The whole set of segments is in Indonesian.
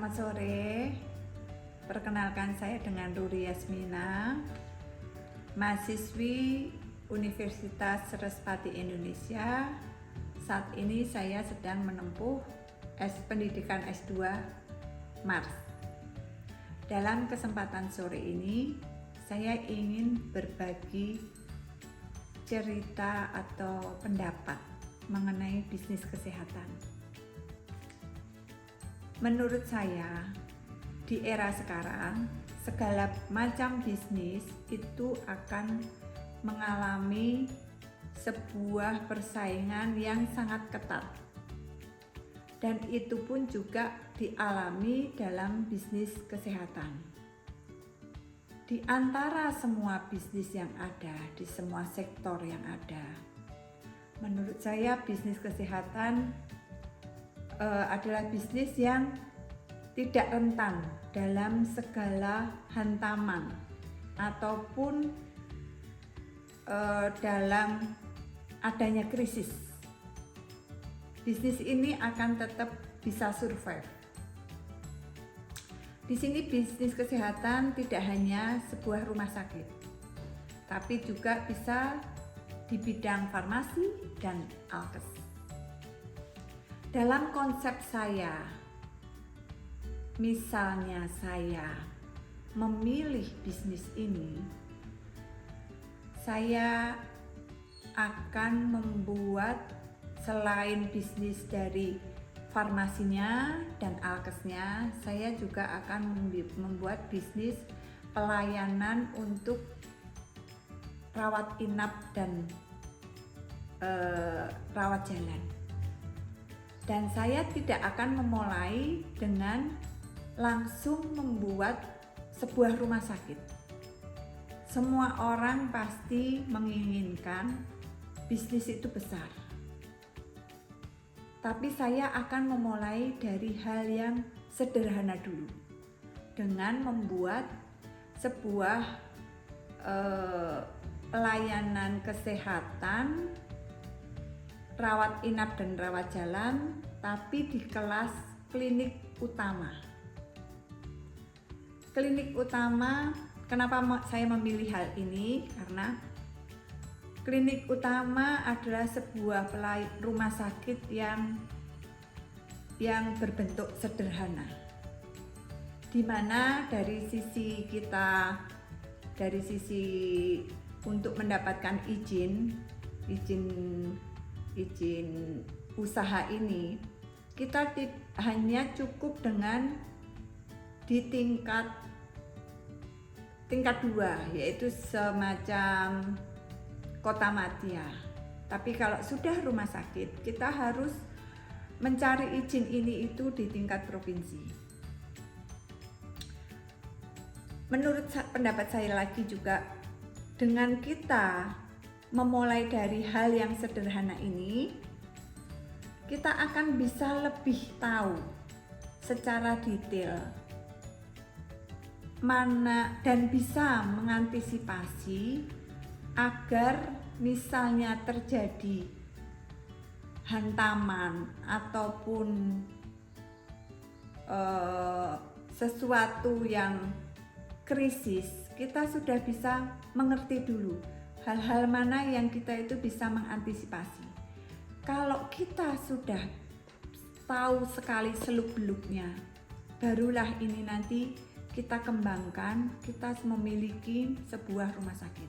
Selamat sore. Perkenalkan, saya dengan Ruri Yasmina, mahasiswi Universitas Sarasvati Indonesia. Saat ini saya sedang menempuh pendidikan S2 Mars. Dalam kesempatan sore ini, saya ingin berbagi cerita atau pendapat mengenai bisnis kesehatan. Menurut saya, di era sekarang, segala macam bisnis itu akan mengalami sebuah persaingan yang sangat ketat. Dan itu pun juga dialami dalam bisnis kesehatan. Di antara semua bisnis yang ada, di semua sektor yang ada, menurut saya bisnis kesehatan adalah bisnis yang tidak rentan dalam segala hantaman ataupun dalam adanya krisis. Bisnis ini akan tetap bisa survive. Di sini bisnis kesehatan tidak hanya sebuah rumah sakit, tapi juga bisa di bidang farmasi dan alkes. Dalam konsep saya, misalnya saya memilih bisnis ini, saya akan membuat selain bisnis dari farmasinya dan alkesnya, saya juga akan membuat bisnis pelayanan untuk rawat inap dan rawat jalan. Dan saya tidak akan memulai dengan langsung membuat sebuah rumah sakit. Semua orang pasti menginginkan bisnis itu besar. Tapi saya akan memulai dari hal yang sederhana dulu, dengan membuat sebuah pelayanan kesehatan, rawat inap dan rawat jalan, tapi di kelas klinik utama. Klinik utama, kenapa saya memilih hal ini? Karena klinik utama adalah sebuah rumah sakit yang berbentuk sederhana, di mana dari sisi kita, dari sisi untuk mendapatkan izin usaha ini, kita hanya cukup dengan di tingkat 2, yaitu semacam kota madya. Tapi kalau sudah rumah sakit, kita harus mencari izin ini itu di tingkat provinsi. Menurut pendapat saya lagi juga, dengan kita memulai dari hal yang sederhana ini, kita akan bisa lebih tahu secara detail mana dan bisa mengantisipasi agar misalnya terjadi hantaman ataupun sesuatu yang krisis, kita sudah bisa mengerti dulu hal-hal mana yang kita itu bisa mengantisipasi. Kalau kita sudah tahu sekali seluk-beluknya, barulah ini nanti kita kembangkan, kita memiliki sebuah rumah sakit.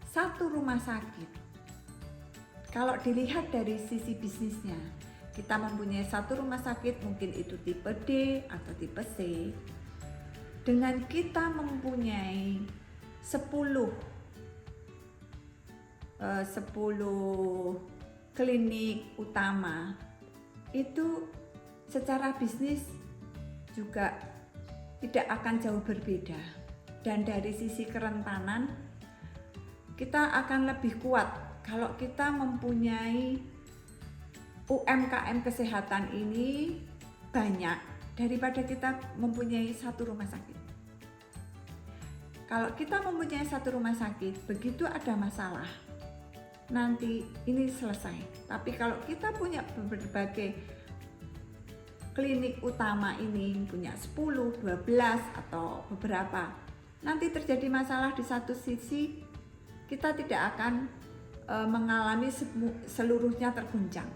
Satu rumah sakit, kalau dilihat dari sisi bisnisnya, kita mempunyai satu rumah sakit, mungkin itu tipe D atau tipe C. Dengan kita mempunyai 10 klinik utama, itu secara bisnis juga tidak akan jauh berbeda. Dan dari sisi kerentanan, kita akan lebih kuat kalau kita mempunyai UMKM kesehatan ini banyak daripada kita mempunyai satu rumah sakit. Kalau kita mempunyai satu rumah sakit, begitu ada masalah, nanti ini selesai. Tapi kalau kita punya berbagai klinik utama ini punya 10, 12 atau beberapa, nanti terjadi masalah di satu sisi, kita tidak akan mengalami seluruhnya terguncang.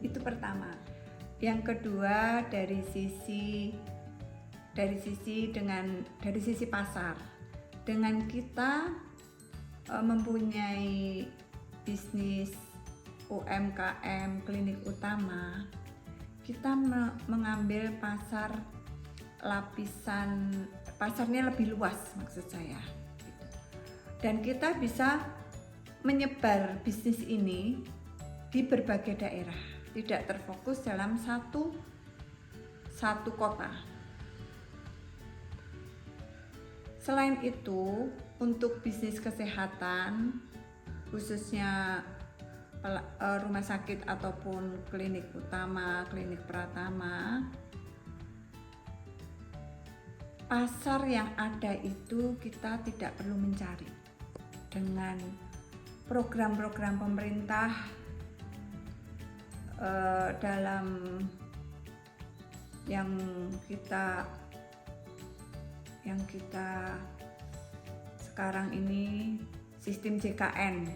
Itu pertama. Yang kedua, dari sisi pasar. Dengan kita mempunyai bisnis UMKM klinik utama, kita mengambil pasarnya lebih luas, maksud saya. Dan kita bisa menyebar bisnis ini di berbagai daerah, tidak terfokus dalam satu kota. Selain itu, untuk bisnis kesehatan, khususnya rumah sakit ataupun klinik utama, klinik pratama, pasar yang ada itu kita tidak perlu mencari. Dengan program-program pemerintah dalam yang kita sekarang ini, sistem JKN,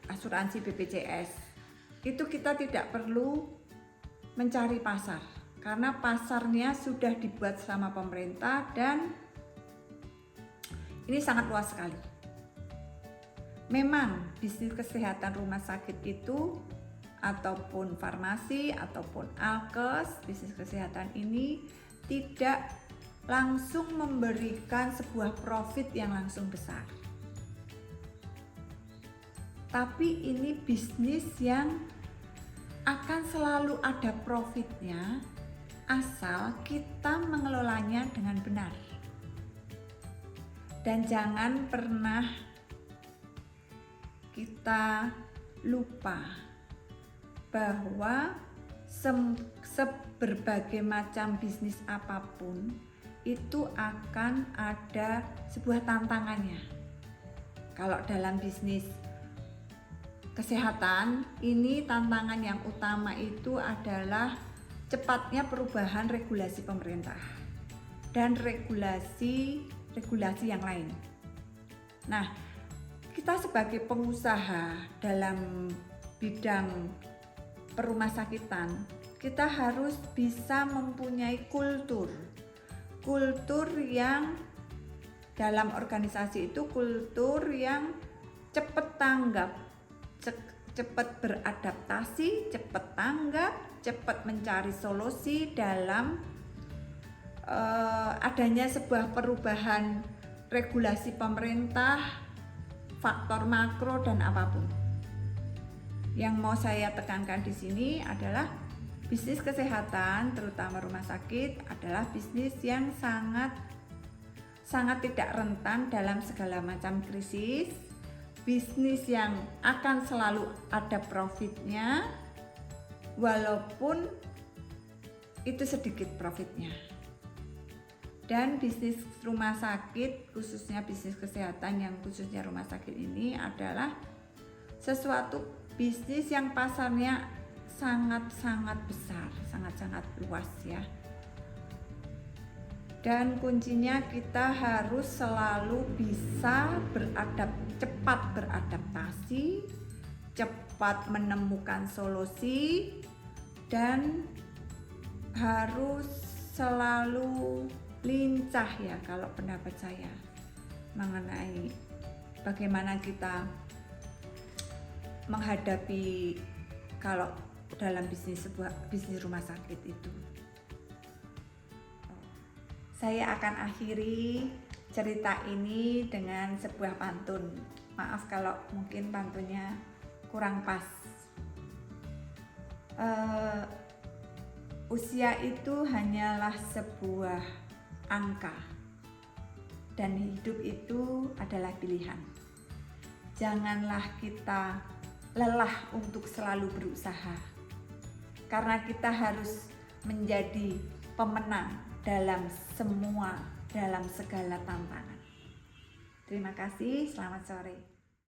asuransi BPJS, itu kita tidak perlu mencari pasar karena pasarnya sudah dibuat sama pemerintah dan ini sangat luas sekali. Memang bisnis kesehatan rumah sakit itu ataupun farmasi ataupun alkes, bisnis kesehatan ini tidak langsung memberikan sebuah profit yang langsung besar. Tapi ini bisnis yang akan selalu ada profitnya asal kita mengelolanya dengan benar. Dan jangan pernah kita lupa bahwa seberbagai macam bisnis apapun itu akan ada sebuah tantangannya. Kalau dalam bisnis kesehatan ini, tantangan yang utama itu adalah cepatnya perubahan regulasi pemerintah dan regulasi yang lain. Nah, kita sebagai pengusaha dalam bidang perumah sakitan, kita harus bisa mempunyai kultur yang dalam organisasi itu kultur yang cepat tanggap, cepat beradaptasi, cepat tanggap, cepat mencari solusi dalam adanya sebuah perubahan regulasi pemerintah, faktor makro dan apapun. Yang mau saya tekankan di sini adalah bisnis kesehatan, terutama rumah sakit, adalah bisnis yang sangat tidak rentan dalam segala macam krisis. Bisnis yang akan selalu ada profitnya, walaupun itu sedikit profitnya. Dan bisnis rumah sakit, khususnya bisnis kesehatan yang khususnya rumah sakit ini adalah sesuatu bisnis yang pasarnya sangat-sangat besar, sangat-sangat luas ya. Dan kuncinya kita harus selalu bisa cepat beradaptasi, cepat menemukan solusi, dan harus selalu lincah ya kalau pendapat saya mengenai bagaimana kita menghadapi kalau dalam bisnis rumah sakit itu. Saya akan akhiri cerita ini dengan sebuah pantun. Maaf kalau mungkin pantunnya kurang pas. Usia itu hanyalah sebuah angka dan hidup itu adalah pilihan. Janganlah kita lelah untuk selalu berusaha, karena kita harus menjadi pemenang dalam segala tantangan. Terima kasih, selamat sore.